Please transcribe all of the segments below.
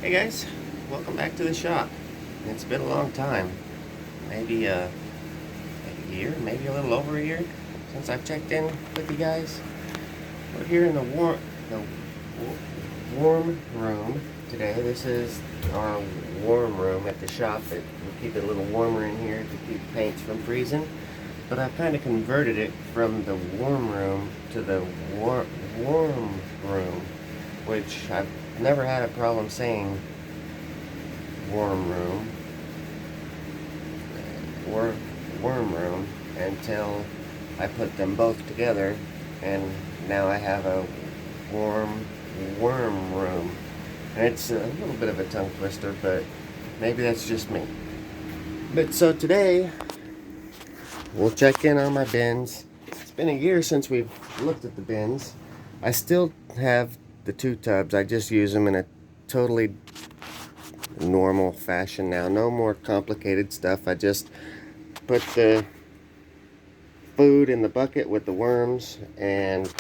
Hey guys, welcome back to the shop. It's been a long time, maybe a year, maybe a little over a year since I've checked in with you guys. We're here in the warm room today. This is our warm room at the shop. We keep it a little warmer in here to keep paints from freezing. But I've kind of converted it from the warm room to the warm room, which I've never had a problem saying warm room or worm room until I put them both together, and now I have a warm worm room. And it's a little bit of a tongue twister, but maybe that's just me. But so today we'll check in on my bins. It's been a year since we've looked at the bins. I still have the two tubs. I just use them in a totally normal fashion now. No more complicated stuff. I just put the food in the bucket with the worms, and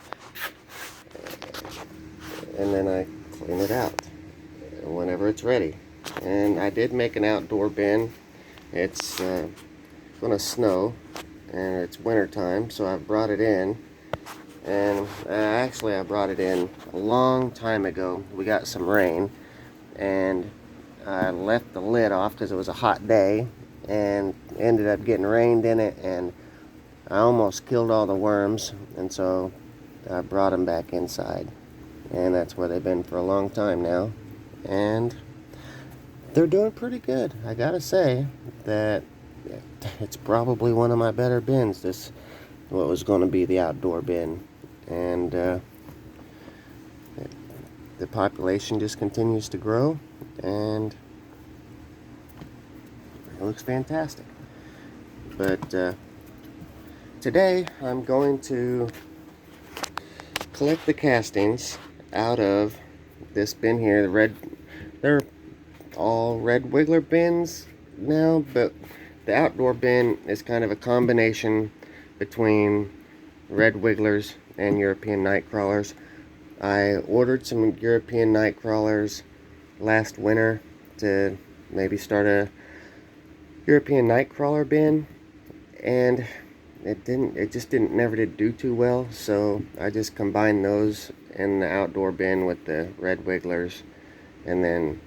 then I clean it out whenever it's ready. And I did make an outdoor bin. It's gonna snow and it's winter time, so I brought it in. And actually I brought it in a long time ago. We got some rain and I left the lid off because it was a hot day, and ended up getting rained in it, and I almost killed all the worms, and so I brought them back inside, and that's where they've been for a long time now, and they're doing pretty good. I gotta say that it's probably one of my better bins, this what was going to be the outdoor bin, and the population just continues to grow, and it looks fantastic. But today I'm going to collect the castings out of this bin here. They're all red wiggler bins now, but the outdoor bin is kind of a combination between red wigglers and European night crawlers. I ordered some European night crawlers last winter to maybe start a European night crawler bin, and it just never did do too well, so I just combined those in the outdoor bin with the red wigglers, and then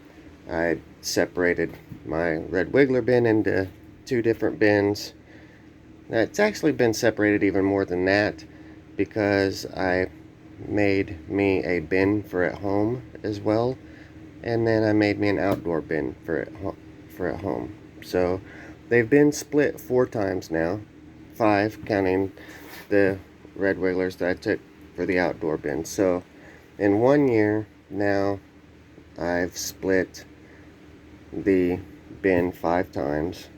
I separated my red wiggler bin into two different bins. Now, it's actually been separated even more than that, because I made me a bin for at home as well, and then I made me an outdoor bin for at home. So they've been split 4 times now, 5 counting the red wigglers that I took for the outdoor bin. So in 1 year now I've split the bin 5 times.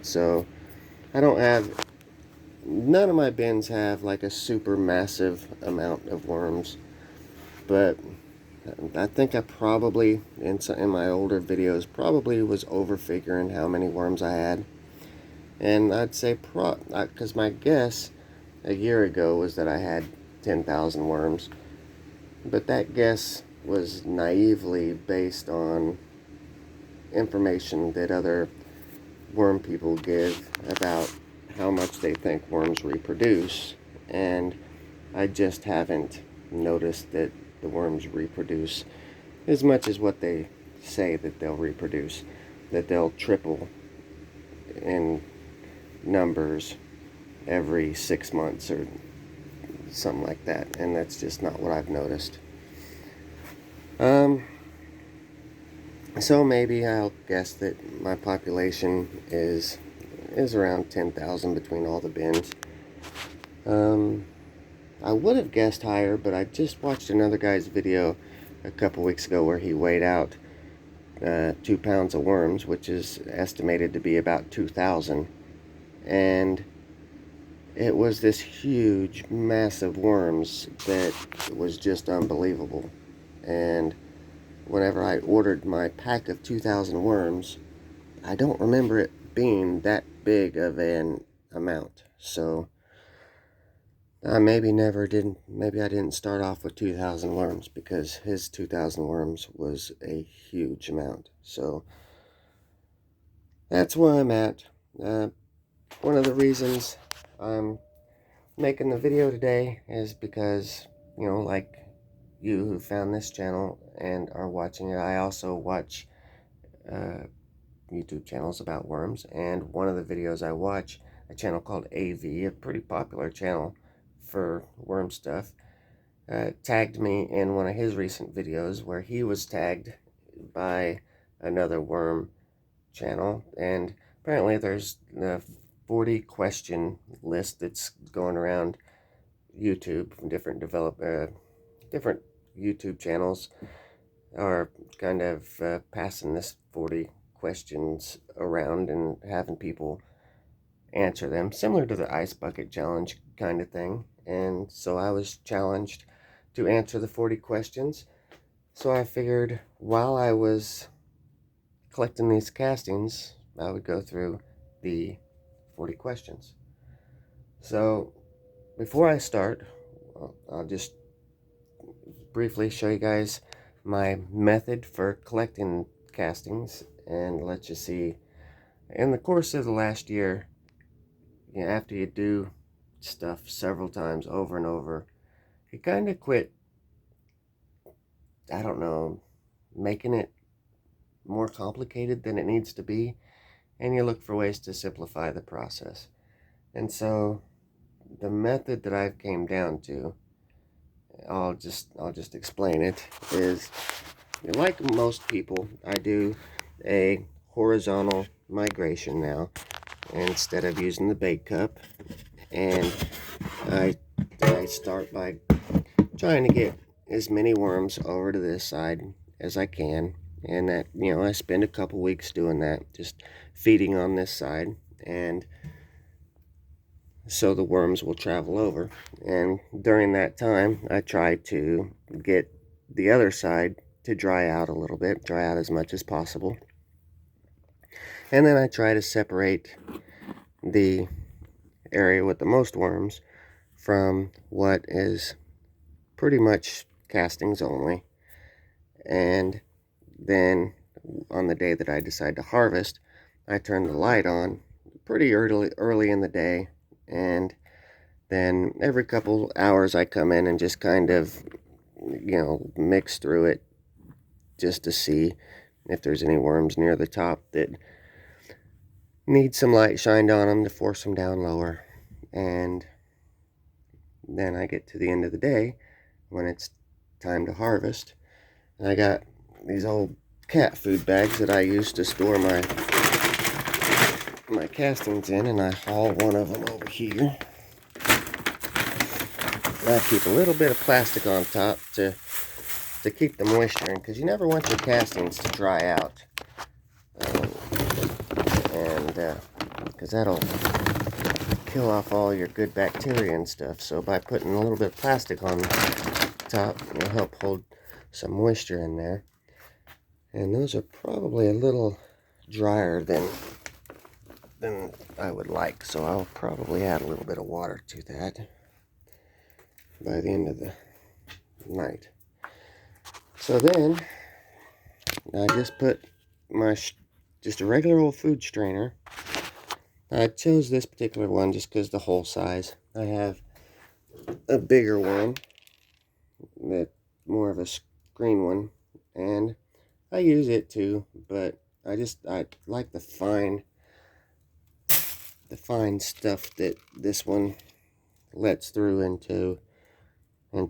So none of my bins have like a super massive amount of worms, but I think I probably, in my older videos, probably was over figuring how many worms I had. And I'd say, because my guess a year ago was that I had 10,000 worms. But that guess was naively based on information that other worm people give about how much they think worms reproduce. And I just haven't noticed that the worms reproduce as much as what they say that they'll reproduce, that they'll triple in numbers every 6 months or something like that, and that's just not what I've noticed. So maybe I'll guess that my population is around 10,000 between all the bins. I would have guessed higher, but I just watched another guy's video a couple weeks ago where he weighed out 2 pounds of worms, which is estimated to be about 2,000, and it was this huge, massive worms that was just unbelievable. And whenever I ordered my pack of 2,000 worms, I don't remember it being that big of an amount. So maybe I didn't start off with 2,000 worms, because his 2,000 worms was a huge amount. So that's where I'm at. One of the reasons I'm making the video today is because, like you who found this channel and are watching it, I also watch uh, YouTube channels about worms, and one of the videos I watch, a channel called AV, a pretty popular channel for worm stuff, tagged me in one of his recent videos where he was tagged by another worm channel, and apparently there's a 40 question list that's going around YouTube from different YouTube channels are kind of passing this 40 questions around and having people answer them, similar to the ice bucket challenge kind of thing. And so I was challenged to answer the 40 questions. So I figured while I was collecting these castings, I would go through the 40 questions. So before I start, I'll just briefly show you guys my method for collecting castings, and let you see in the course of the last year, after you do stuff several times over and over, you kind of quit, I don't know, making it more complicated than it needs to be, and you look for ways to simplify the process. And so the method that I've came down to, I'll just explain it, is like most people, I do a horizontal migration now instead of using the bait cup, and I start by trying to get as many worms over to this side as I can, and that, I spend a couple weeks doing that, just feeding on this side, and so the worms will travel over. And during that time, I try to get the other side to dry out a little bit, dry out as much as possible, and then I try to separate the area with the most worms from what is pretty much castings only. And then on the day that I decide to harvest, I turn the light on pretty early in the day, and then every couple hours I come in and just kind of, mix through it just to see if there's any worms near the top that need some light shined on them to force them down lower. And then I get to the end of the day when it's time to harvest, and I got these old cat food bags that I used to store my castings in, and I haul one of them over here. I keep a little bit of plastic on top to keep the moisture in, because you never want your castings to dry out, and because that'll kill off all your good bacteria and stuff. So by putting a little bit of plastic on top, it'll help hold some moisture in there. And those are probably a little drier than I would like, so I'll probably add a little bit of water to that by the end of the night. So then I just put just a regular old food strainer. I chose this particular one just because the hole size. I have a bigger one, that more of a screen one, and I use it too, but I like the fine stuff that this one lets through into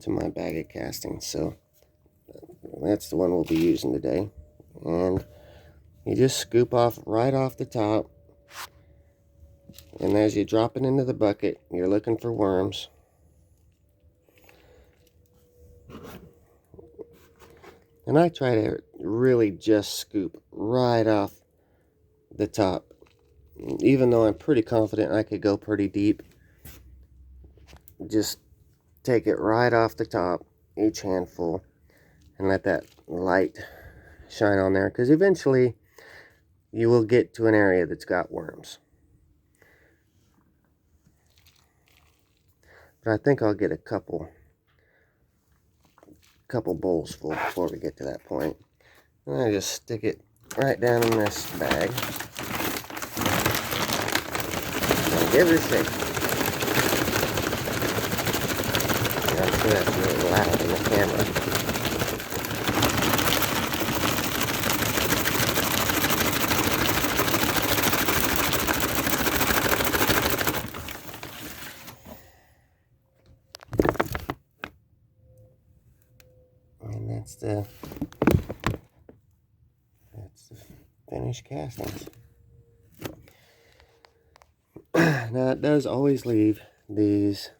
my bag of castings. So that's the one we'll be using today. And you just scoop off right off the top, and as you drop it into the bucket, you're looking for worms. And I try to really just scoop right off the top, even though I'm pretty confident I could go pretty deep. Just take it right off the top, each handful, and let that light shine on there, because eventually you will get to an area that's got worms. But I think I'll get a couple bowls full before we get to that point. And I just stick it right down in this bag. And give her a shake. I'm sure that's really loud in the camera. And that's the finished castings. Now it does always leave these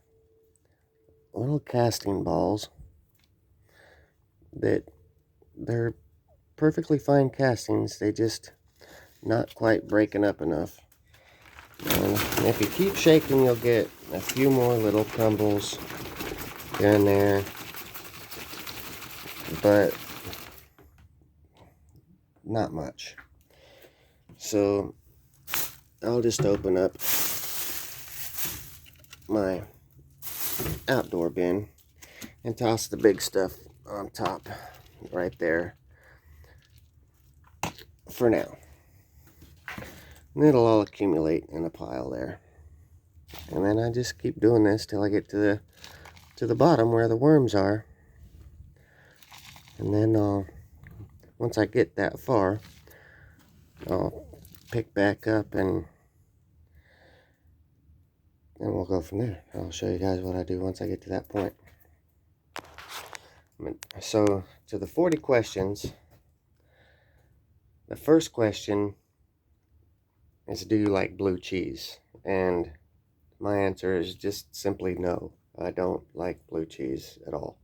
little casting balls that they're perfectly fine castings, they just not quite breaking up enough. And if you keep shaking, you'll get a few more little crumbles here and there, but not much. So I'll just open up my outdoor bin and toss the big stuff on top right there for now. And it'll all accumulate in a pile there. And then I just keep doing this till I get to the bottom where the worms are. And then once I get that far, I'll pick back up and we'll go from there. I'll show you guys what I do once I get to that point. So, to the 40 questions, the first question is, do you like blue cheese? And my answer is just simply no. I don't like blue cheese at all.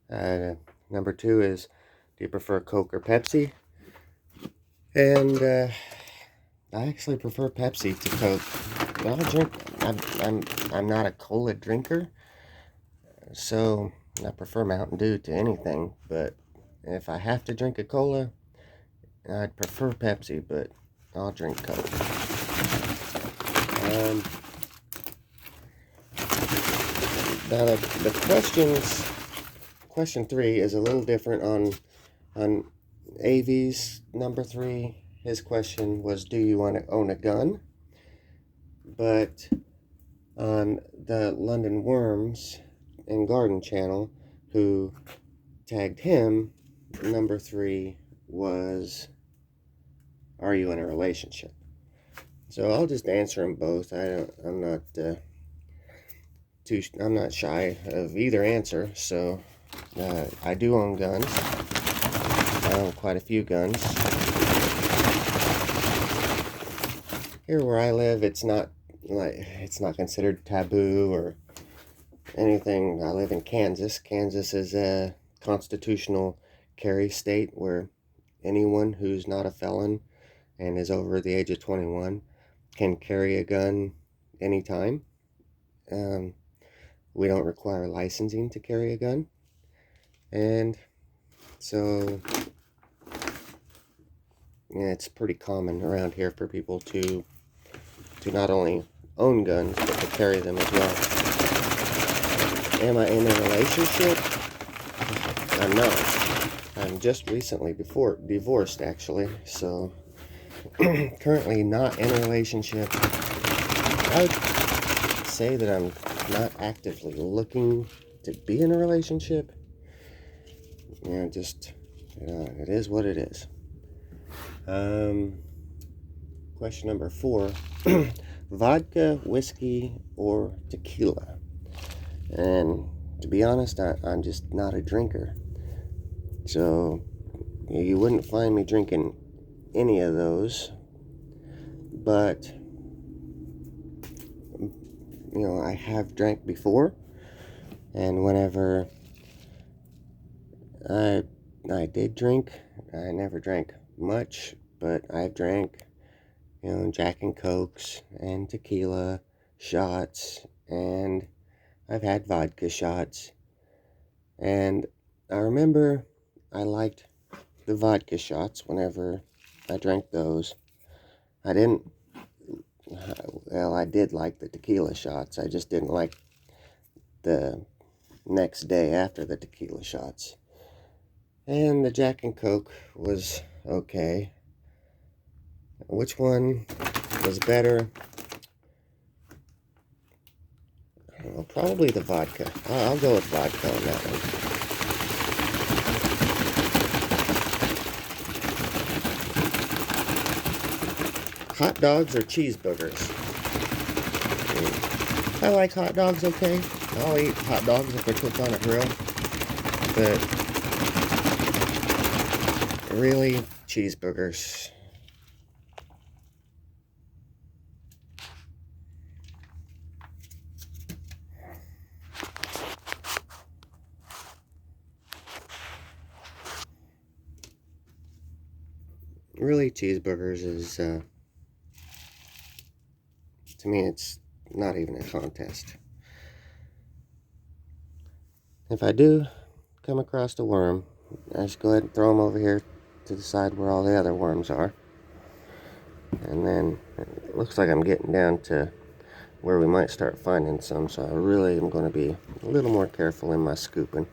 Number 2 is, do you prefer Coke or Pepsi? And I actually prefer Pepsi to Coke. I'll drink. I'm not a cola drinker, so I prefer Mountain Dew to anything. But if I have to drink a cola, I'd prefer Pepsi, but I'll drink Coke. Now the questions. Question 3 is a little different on AV's number 3. His question was, do you want to own a gun? But on the London Worms and Garden channel, who tagged him, number 3 was, are you in a relationship? So I'll just answer them both. I'm not shy of either answer. So I do own guns. I own quite a few guns. Here where I live, it's not considered taboo or anything. I live in Kansas. Kansas is a constitutional carry state where anyone who's not a felon and is over the age of 21 can carry a gun anytime. We don't require licensing to carry a gun. And so yeah, it's pretty common around here for people to not only own guns, but to carry them as well. Am I in a relationship? I'm not. I'm just recently divorced, actually. So, currently not in a relationship. I would say that I'm not actively looking to be in a relationship. Yeah, just, it is what it is. Question number 4. Vodka, whiskey, or tequila? And to be honest, I'm just not a drinker. So you wouldn't find me drinking any of those. But, I have drank before. And whenever I did drink, I never drank much, but I've drank, Jack and Cokes and tequila shots, and I've had vodka shots. And I remember I liked the vodka shots whenever I drank those. I did like the tequila shots. I just didn't like the next day after the tequila shots. And the Jack and Coke was okay. Which one was better? I don't know, probably the vodka. I'll go with vodka on that one. Hot dogs or cheeseburgers? I like hot dogs okay. I'll eat hot dogs if they're cooked on a grill. But really, cheeseburgers. Really, cheeseburgers is, to me, it's not even a contest. If I do come across a worm, I just go ahead and throw them over here to the side where all the other worms are. And then it looks like I'm getting down to where we might start finding some, so I really am going to be a little more careful in my scooping.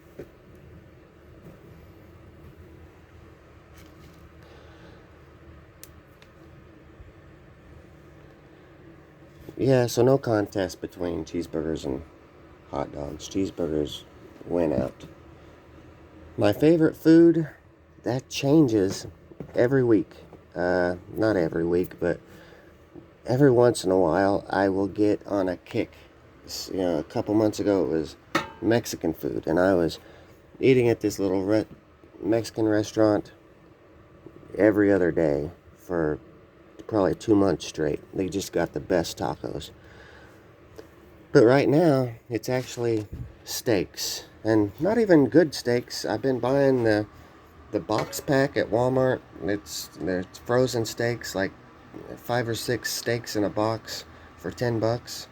Yeah, so no contest between cheeseburgers and hot dogs. Cheeseburgers win out. My favorite food, that changes every week. Not every week, but every once in a while I will get on a kick. You know, a couple months ago it was Mexican food, and I was eating at this little Mexican restaurant every other day for probably 2 months straight. They just got the best tacos. But right now, it's actually steaks. And not even good steaks. I've been buying the box pack at Walmart. There's frozen steaks, like 5 or 6 steaks in a box for $10.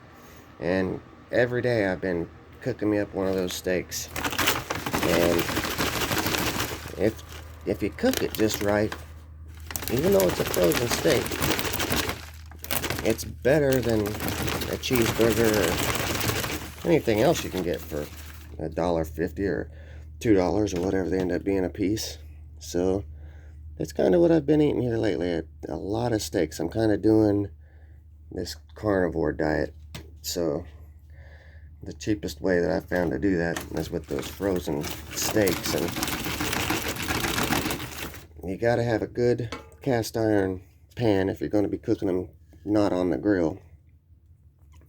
And every day I've been cooking me up one of those steaks. And if you cook it just right, even though it's a frozen steak, it's better than a cheeseburger or anything else you can get for $1.50 or $2 or whatever they end up being a piece. So that's kind of what I've been eating here lately. A lot of steaks. I'm kind of doing this carnivore diet. So the cheapest way that I found to do that is with those frozen steaks. And you got to have a good cast iron pan if you're going to be cooking them not on the grill,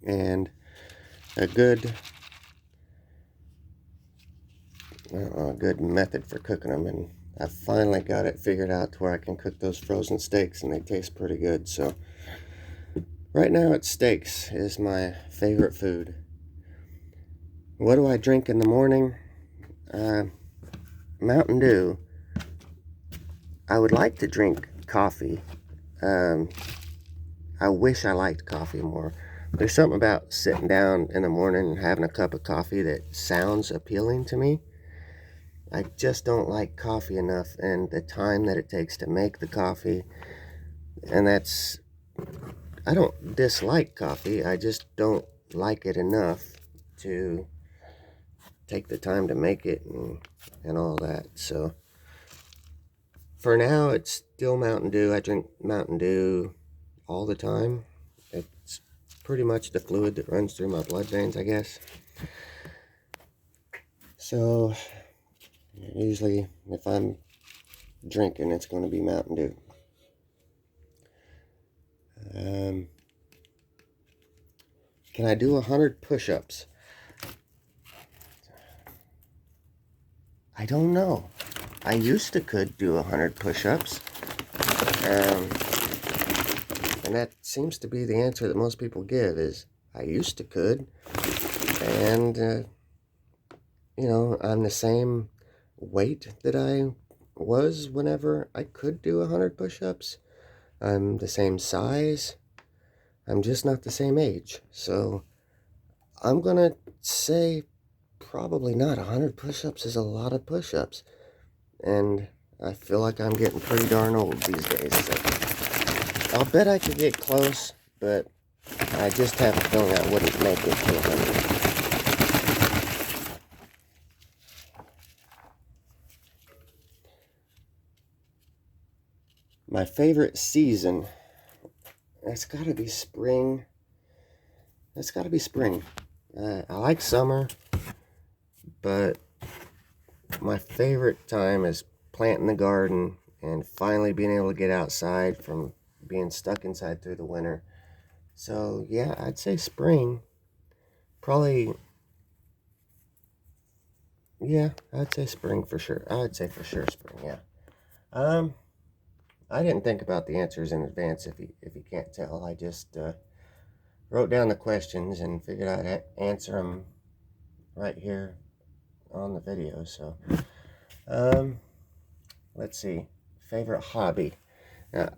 and a good method for cooking them. And I finally got it figured out to where I can cook those frozen steaks and they taste pretty good. So right now it's steaks is my favorite food. What do I drink in the morning? Mountain Dew. I would like to drink coffee. I wish I liked coffee more. There's something about sitting down in the morning and having a cup of coffee that sounds appealing to me. I just don't like coffee enough, and the time that it takes to make the coffee. And I don't dislike coffee, I just don't like it enough to take the time to make it and all that. So for now, it's still Mountain Dew. I drink Mountain Dew all the time. It's pretty much the fluid that runs through my blood veins, I guess. So usually if I'm drinking, it's going to be Mountain Dew. Can I do 100 push-ups? I don't know. I used to could do 100 push-ups. And that seems to be the answer that most people give is, I used to could. And, you know, I'm the same weight that I was whenever I could do 100 push-ups. I'm the same size. I'm just not the same age. So I'm going to say probably not. 100 push-ups is a lot of push-ups. And I feel like I'm getting pretty darn old these days. So I'll bet I could get close, but I just have a feeling I wouldn't make it to 100. My favorite season, that's got to be spring. That's got to be spring. I like summer, but my favorite time is planting the garden and finally being able to get outside from being stuck inside through the winter. So yeah, I'd say spring. Probably, yeah, I'd say spring for sure. I'd say for sure spring, yeah. Um, I didn't think about the answers in advance. If you can't tell, I just wrote down the questions and figured I'd answer them right here on the video. So, um, let's see. Favorite hobby.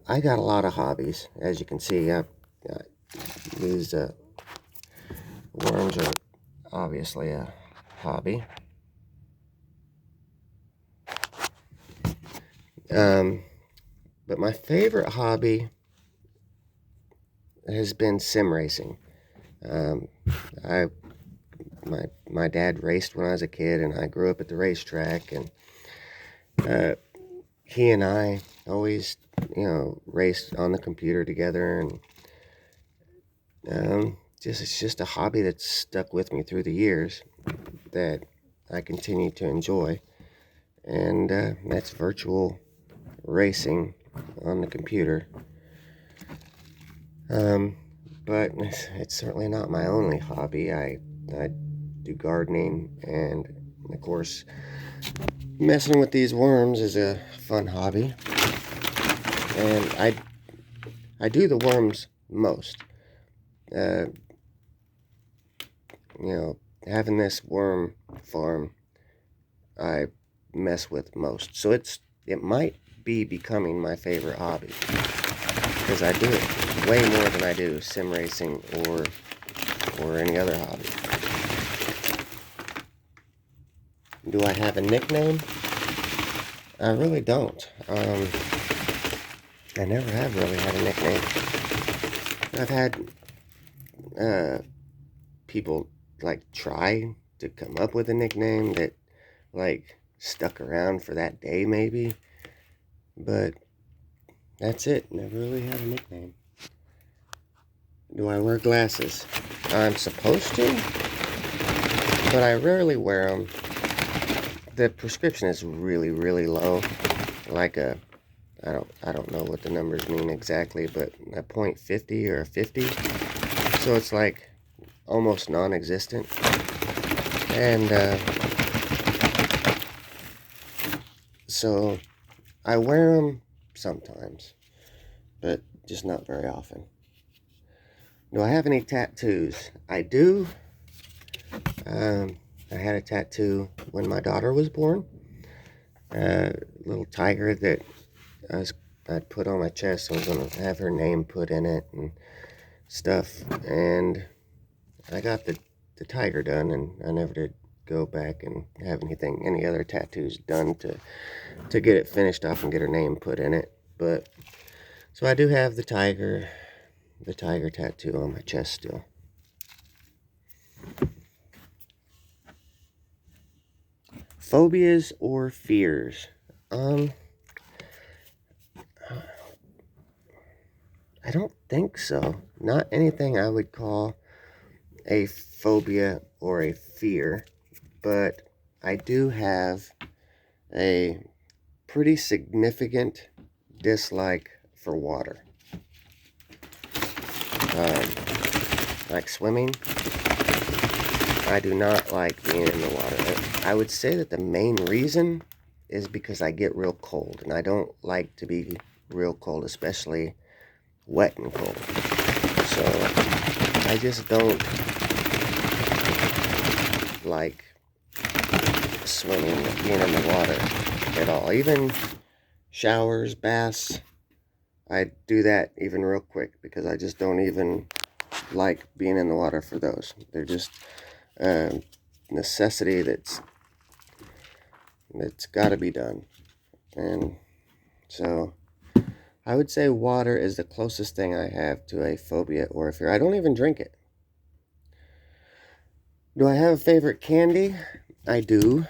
I got a lot of hobbies, as you can see. These worms are obviously a hobby. But my favorite hobby has been sim racing. Um, I my dad raced when I was a kid, and I grew up at the racetrack, and uh, he and I always, raced on the computer together, and it's just a hobby that's stuck with me through the years that I continue to enjoy, and that's virtual racing on the computer. Um, but it's certainly not my only hobby. I do gardening, and of course, messing with these worms is a fun hobby. And I do the worms most. Uh, Having this worm farm, I mess with most. So it might be becoming my favorite hobby because I do it way more than I do sim racing or any other hobby. Do I have a nickname? I really don't. I never have really had a nickname. I've had people like try to come up with a nickname that like stuck around for that day maybe, but that's it. Never really had a nickname. Do I wear glasses? I'm supposed to, but I rarely wear them. The prescription is really, really low, like I don't know what the numbers mean exactly, but a .50 or a 50, so it's like almost non-existent. And so I wear them sometimes, but just not very often. Do I have any tattoos? I do. I had a tattoo when my daughter was born. A little tiger that I'd put on my chest. I was going to have her name put in it and stuff. And I got the tiger done, and I never did go back and have any other tattoos done to get it finished off and get her name put in it. But so I do have the tiger tattoo on my chest still. Phobias or fears? I don't think so. Not anything I would call a phobia or a fear, but I do have a pretty significant dislike for water. Like swimming, I do not like being in the water. I would say that the main reason is because I get real cold, and I don't like to be real cold, especially wet and cold. So I just don't like swimming, being in the water at all. Even showers, baths, I do that even real quick because I just don't even like being in the water for those. They're just a necessity that's got to be done. And so I would say water is the closest thing I have to a phobia or a fear. I don't even drink it. Do I have a favorite candy? I do.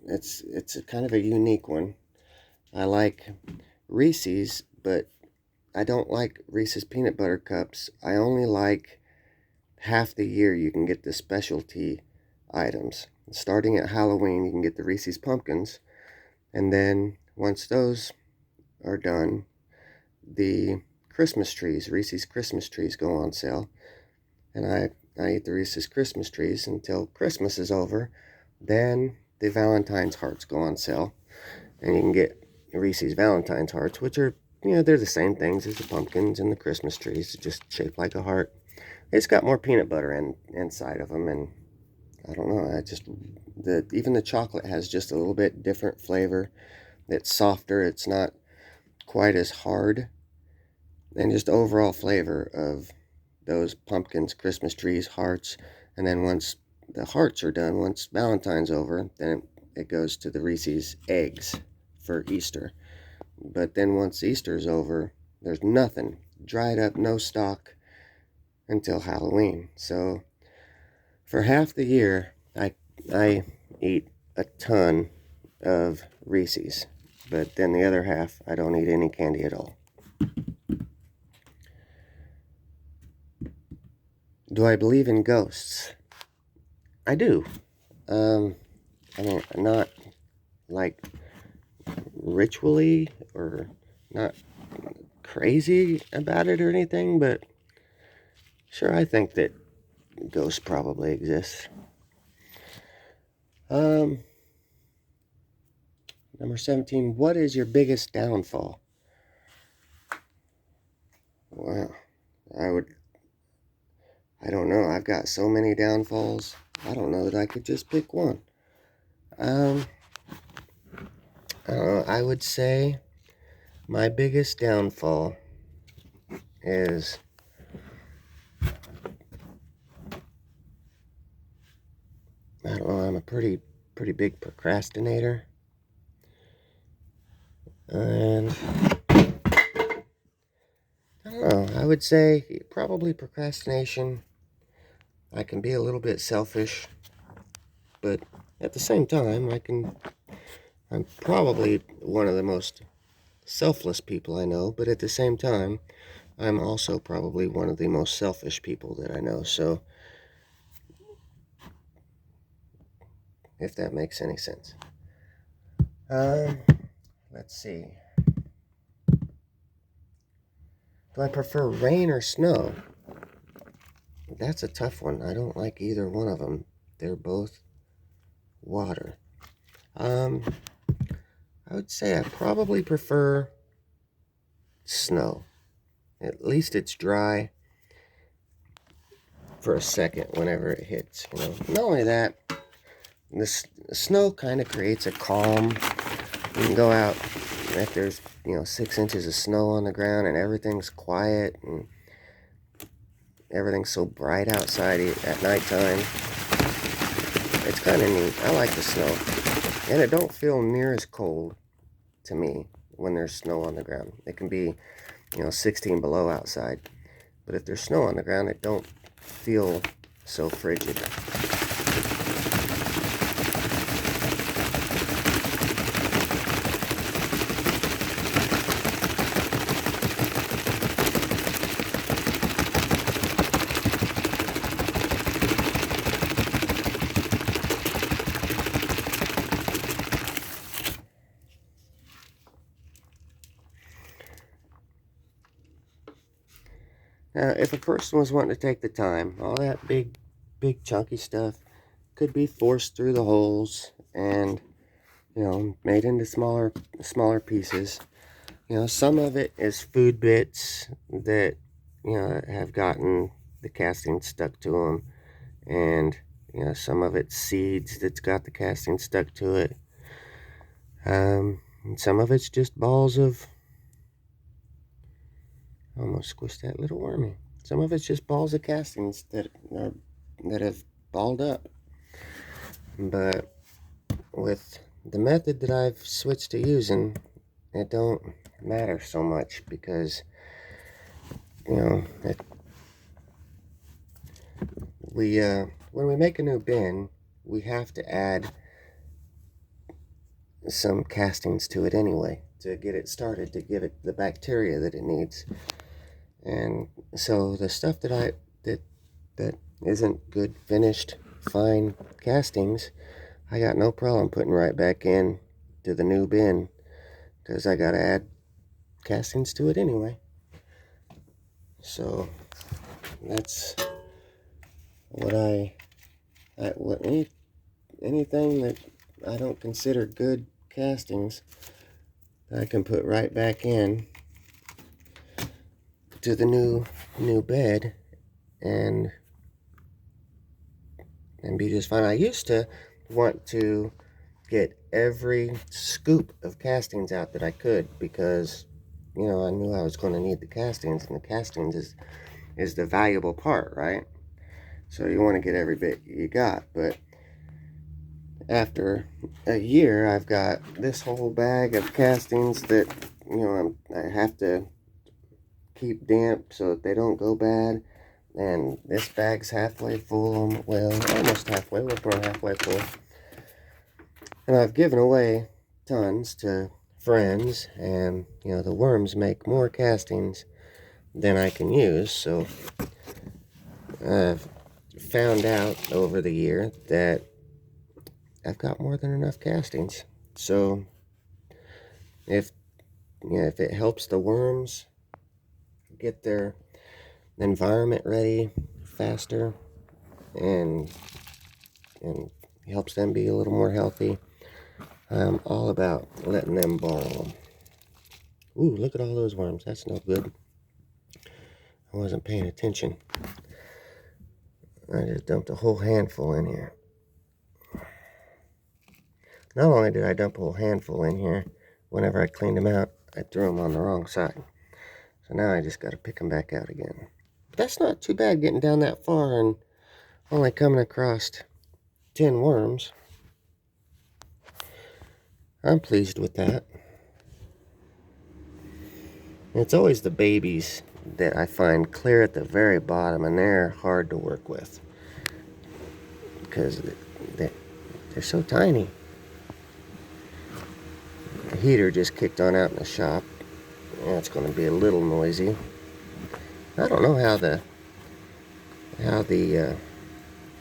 It's a kind of a unique one. I like Reese's, but I don't like Reese's peanut butter cups. I only like half the year you can get the specialty items. Starting at Halloween, you can get the Reese's pumpkins, and then once those are done, the Christmas trees, Reese's Christmas trees, go on sale. And I eat the Reese's Christmas trees until Christmas is over. Then the Valentine's hearts go on sale, and you can get Reese's Valentine's hearts, which are, they're the same things as the pumpkins and the Christmas trees, just shaped like a heart. It's got more peanut butter inside of them, and I don't know. Even the chocolate has just a little bit different flavor. It's softer. It's not quite as hard, and just overall flavor of those pumpkins, Christmas trees, hearts. And then once the hearts are done, once Valentine's over, then it goes to the Reese's eggs for Easter. But then once Easter's over, there's nothing, dried up, no stock until Halloween. So for half the year, I eat a ton of Reese's, but then the other half, I don't eat any candy at all. Do I believe in ghosts? I do. I mean, not like ritually or not crazy about it or anything, but sure, I think that ghosts probably exist. Number 17, what is your biggest downfall? Well, I don't know. I've got so many downfalls. I don't know that I could just pick one. I don't know. I would say my biggest downfall is I don't know. I'm a pretty big procrastinator, and I don't know. I would say probably procrastination. I can be a little bit selfish, but at the same time, I'm probably one of the most selfless people I know, but at the same time, I'm also probably one of the most selfish people that I know. So, if that makes any sense. Um, let's see. Do I prefer rain or snow? That's a tough one. I don't like either one of them. They're both water. I would say I probably prefer snow. At least it's dry for a second whenever it hits. Not only that, the snow kind of creates a calm. You can go out if there's 6 inches of snow on the ground and everything's quiet and everything's so bright outside at nighttime. It's kind of neat. I like the snow, and it don't feel near as cold to me when there's snow on the ground. It can be 16 below outside, but if there's snow on the ground, it don't feel so frigid. Now, if a person was wanting to take the time, all that big chunky stuff could be forced through the holes and, made into smaller pieces. Some of it is food bits that, have gotten the casting stuck to them. And, some of it's seeds that's got the casting stuck to it. And some of it's just balls of, I almost squished that little wormy. Some of it's just balls of castings that have balled up. But with the method that I've switched to using, it don't matter so much because, when we make a new bin, we have to add some castings to it anyway, to get it started, to give it the bacteria that it needs. And so the stuff that isn't good finished fine castings, I got no problem putting right back in to the new bin, because I gotta add castings to it anyway. So that's what anything that I don't consider good castings, I can put right back in to the new bed and be just fine. I used to want to get every scoop of castings out that I could, because I knew I was going to need the castings, and the castings is the valuable part, right? So you want to get every bit you got. But after a year, I've got this whole bag of castings that I have to keep damp so that they don't go bad. And this bag's halfway full, well, almost halfway. We're about halfway full. And I've given away tons to friends, and the worms make more castings than I can use. So I've found out over the year that I've got more than enough castings. So if if it helps the worms get their environment ready faster, and helps them be a little more healthy, I'm all about letting them borrow them. Ooh, look at all those worms. That's no good. I wasn't paying attention. I just dumped a whole handful in here. Not only did I dump a whole handful in here, whenever I cleaned them out, I threw them on the wrong side. So now I just got to pick them back out again. But that's not too bad, getting down that far and only coming across 10 worms. I'm pleased with that. It's always the babies that I find clear at the very bottom, and they're hard to work with because they're so tiny. The heater just kicked on out in the shop. Yeah, it's going to be a little noisy. I don't know how the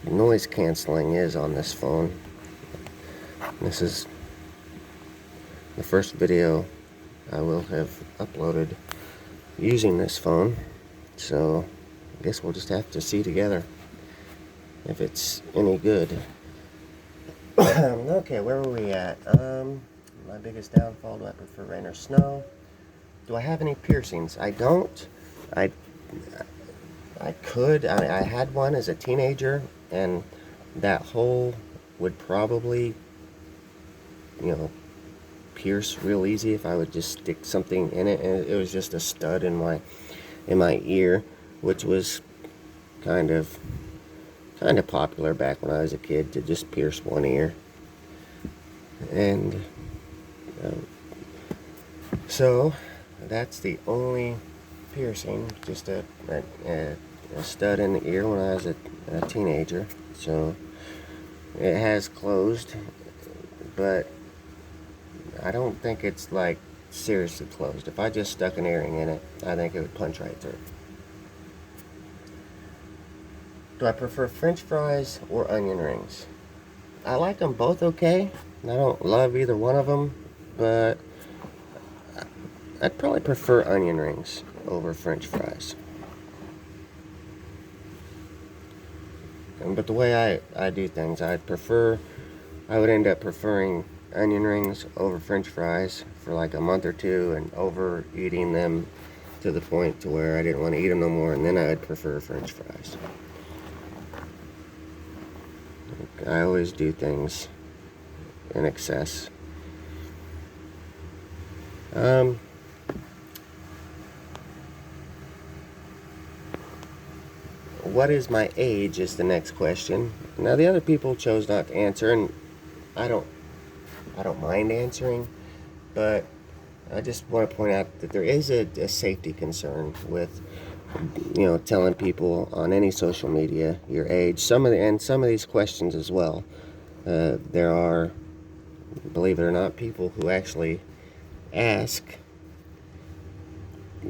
noise canceling is on this phone. This is the first video I will have uploaded using this phone, so I guess we'll just have to see together if it's any good. Okay, where were we at? My biggest downfall: do I prefer rain or snow? Do I have any piercings? I don't. I could. I had one as a teenager, and that hole would probably, pierce real easy if I would just stick something in it. And it was just a stud in my ear, which was kind of popular back when I was a kid, to just pierce one ear. And so that's the only piercing, just a stud in the ear when I was a teenager. So it has closed, but I don't think it's like seriously closed. If I just stuck an earring in it, I think it would punch right through. Do I prefer French fries or onion rings? I like them both okay. I don't love either one of them, but I'd probably prefer onion rings over French fries. But the way I do things, I would end up preferring onion rings over French fries for like a month or two, and overeating them to the point to where I didn't want to eat them no more, and then I'd prefer French fries. I always do things in excess. What is my age is the next question. Now, the other people chose not to answer, and I don't mind answering, but I just want to point out that there is a safety concern with telling people on any social media your age. Some of these questions as well. There are believe it or not, people who actually ask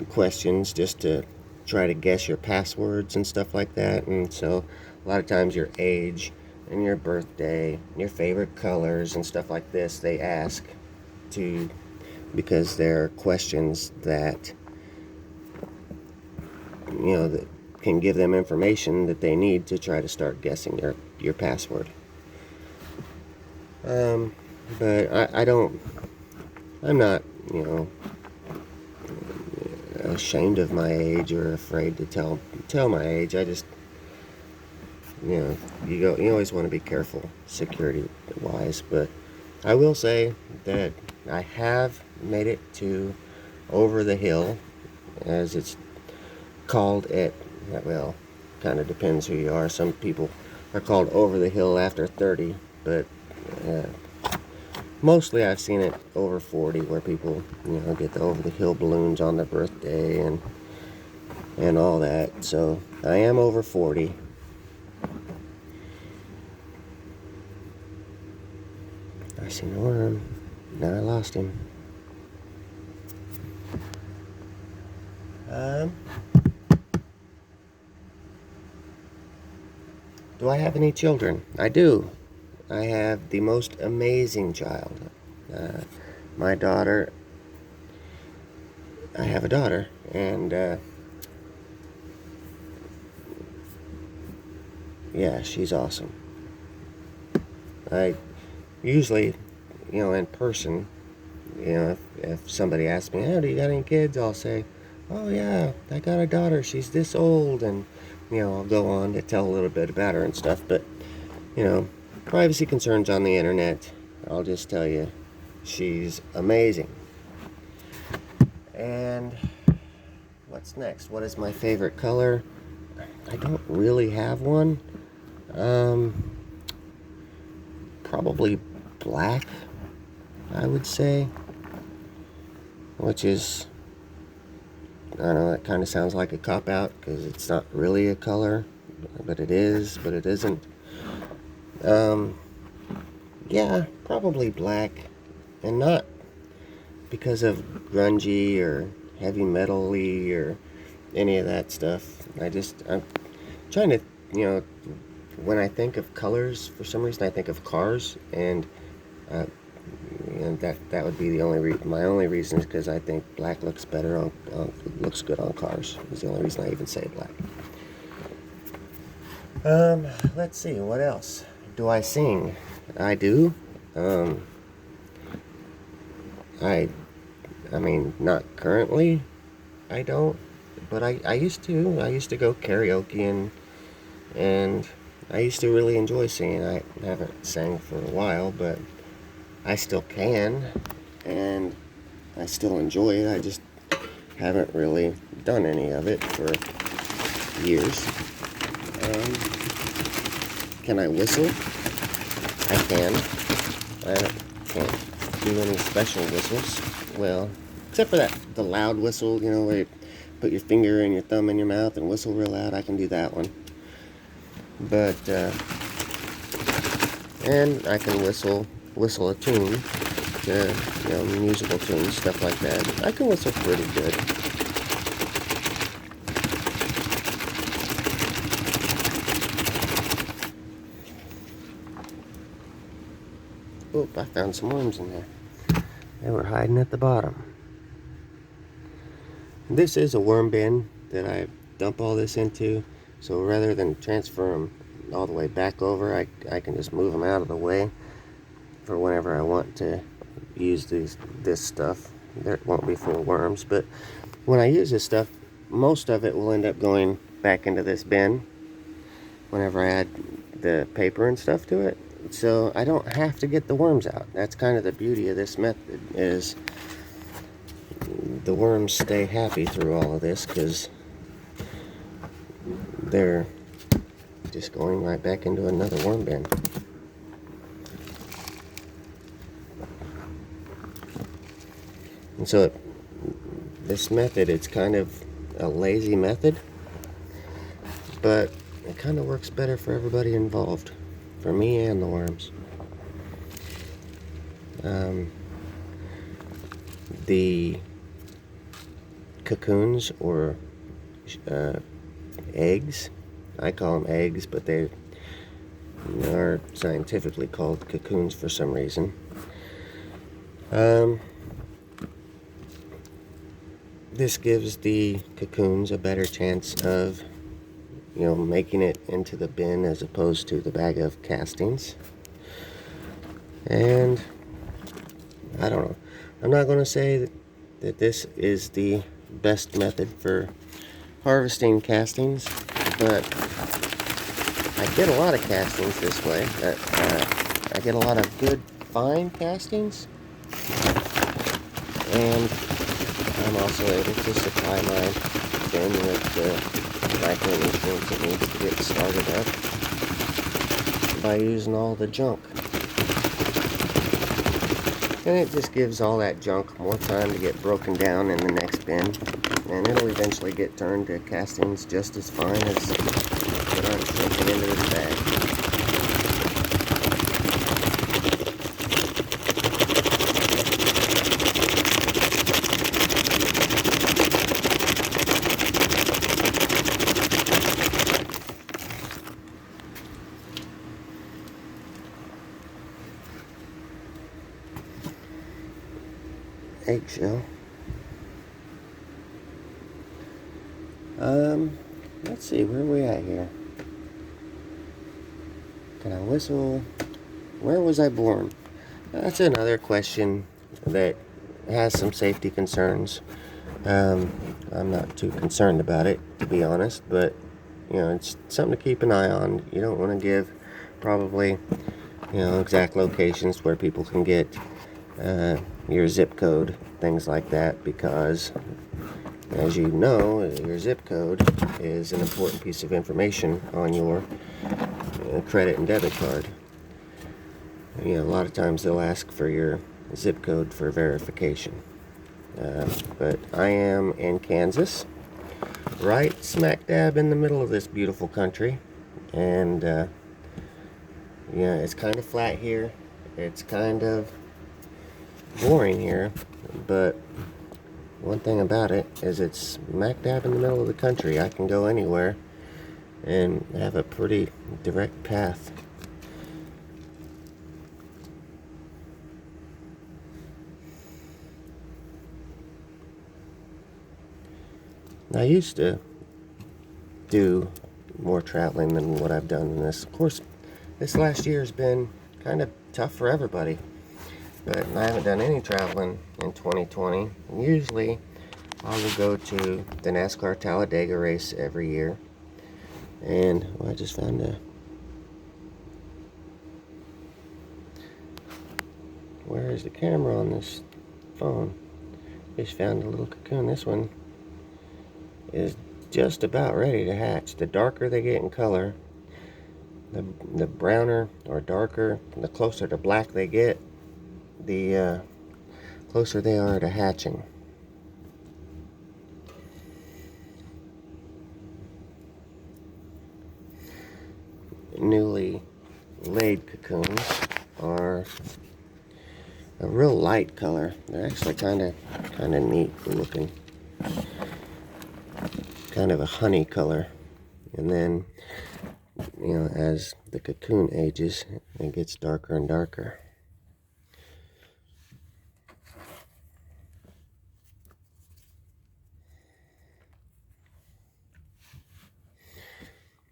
questions just to try to guess your passwords and stuff like that. And so a lot of times your age and your birthday, your favorite colors and stuff like this, they ask to, because they're questions that, you know, that can give them information that they need to try to start guessing your password. But I'm not, you know, ashamed of my age or afraid to tell my age. I just, you know, you always want to be careful security wise. But I will say that I have made it to over the hill, as it's called at, well, kind of depends who you are. Some people are called over the hill after 30, but mostly I've seen it over 40, where people, you know, get the over the hill balloons on their birthday and all that. So I am over 40. I seen a worm. Now I lost him. Do I have any children? I do. I have the most amazing child. My daughter, I have a daughter, and yeah, she's awesome. I usually, you know, in person, you know, if somebody asks me, oh, do you got any kids? I'll say, oh yeah, I got a daughter, she's this old, and, you know, I'll go on to tell a little bit about her and stuff. But, you know, privacy concerns on the internet, I'll just tell you, she's amazing. And what's next? What is my favorite color? I don't really have one. Probably black, I would say, which is, I don't know, that kind of sounds like a cop-out because it's not really a color, but it is, but it isn't. Yeah, probably black, and not because of grungy or heavy metal-y or any of that stuff. I'm trying to, you know, when I think of colors, for some reason I think of cars, and you know, that would be the only my only reason is because I think black looks better looks good on cars. Is the only reason I even say black. Let's see, what else do I sing? I do. I mean, not currently, I don't, but I used to. I used to go karaoke, and I used to really enjoy singing. I haven't sang for a while, but I still can, and I still enjoy it. I just haven't really done any of it for years. Can I whistle? I can. I can't do any special whistles. Well, except for the loud whistle, you know, where you put your finger and your thumb in your mouth and whistle real loud. I can do that one. But, and I can whistle a tune, you know, musical tunes, stuff like that. I can whistle pretty good. Oop, I found some worms in there. They were hiding at the bottom. This is a worm bin that I dump all this into, so rather than transfer them all the way back over, I can just move them out of the way for whenever I want to use this stuff. There won't be full of worms, but when I use this stuff, most of it will end up going back into this bin whenever I add the paper and stuff to it. So I don't have to get the worms out. That's kind of the beauty of this method, is the worms stay happy through all of this because they're just going right back into another worm bin. And so this method, it's kind of a lazy method, but it kind of works better for everybody involved, for me and the worms. The cocoons, or eggs, I call them eggs, but they are scientifically called cocoons for some reason. This gives the cocoons a better chance of, making it into the bin as opposed to the bag of castings. And I don't know. I'm not going to say that this is the best method for harvesting castings, but I get a lot of castings this way. I get a lot of good fine castings, and I'm also able to supply my bin with the micronutrients it needs to get started up by using all the junk. And it just gives all that junk more time to get broken down in the next bin, and it'll eventually get turned to castings just as fine as what I'm dumping into this bag. Eggshell. Let's see, where are we at here? Can I whistle? Where was I born? That's another question that has some safety concerns. I'm not too concerned about it, to be honest, but it's something to keep an eye on. You don't want to give probably exact locations where people can get your zip code, things like that, because as you know, your zip code is an important piece of information on your credit and debit card. A lot of times they'll ask for your zip code for verification. But I am in Kansas, right smack dab in the middle of this beautiful country, and it's kind of flat here. It's kind of boring here, but one thing about it is it's smack dab in the middle of the country. I can go anywhere and have a pretty direct path. I used to do more traveling than what I've done in this. Of course, this last year has been kind of tough for everybody, but I haven't done any traveling in 2020. Usually I will go to the NASCAR Talladega race every year, and I just found where is the camera on this phone? Just found a little cocoon. This one is just about ready to hatch. The darker they get in color, the browner or darker, the closer to black they get, the closer they are to hatching. Newly laid cocoons are a real light color. They're actually kind of neat looking. Kind of a honey color. And then, as the cocoon ages, it gets darker and darker.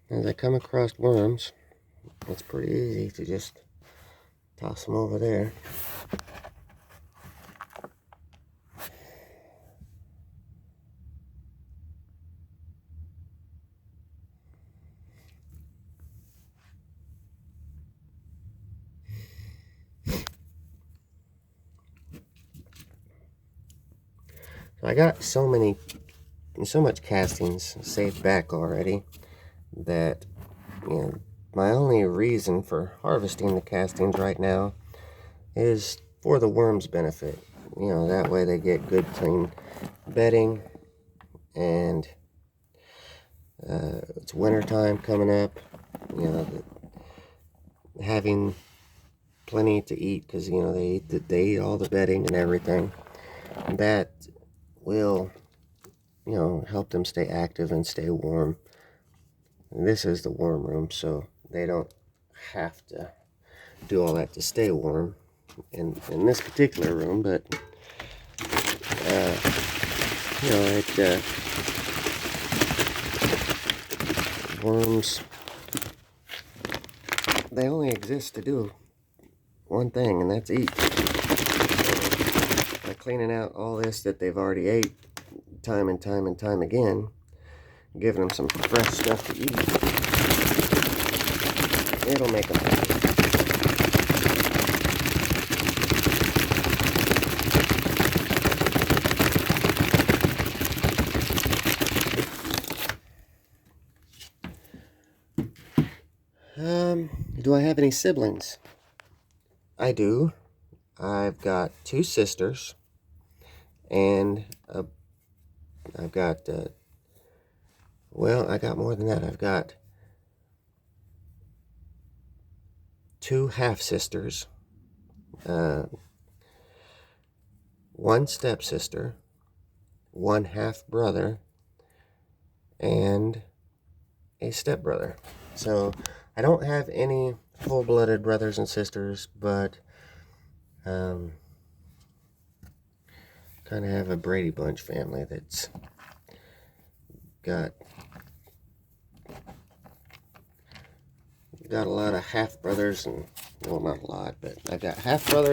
As I come across worms, it's pretty easy to just toss them over there. So I got so much castings saved back already that my only reason for harvesting the castings right now is for the worms' benefit. That way they get good clean bedding, and it's winter time coming up. Having plenty to eat, because you know they eat all the bedding and everything. That will, you know, help them stay active and stay warm. And this is the warm room, so they don't have to do all that to stay warm in this particular room. But you know, it worms, they only exist to do one thing, and that's eat. By cleaning out all this that they've already ate time and time and time again, giving them some fresh stuff to eat, it'll make them happy. Do I have any siblings? I do. I've got 2 sisters, and I've got, well, I got more than that. I've got 2 half-sisters, 1 stepsister, 1 half-brother, and a stepbrother. So I don't have any full-blooded brothers and sisters, but kind of have a Brady Bunch family that's got a lot of half brothers, and well, not a lot, but I got half brothers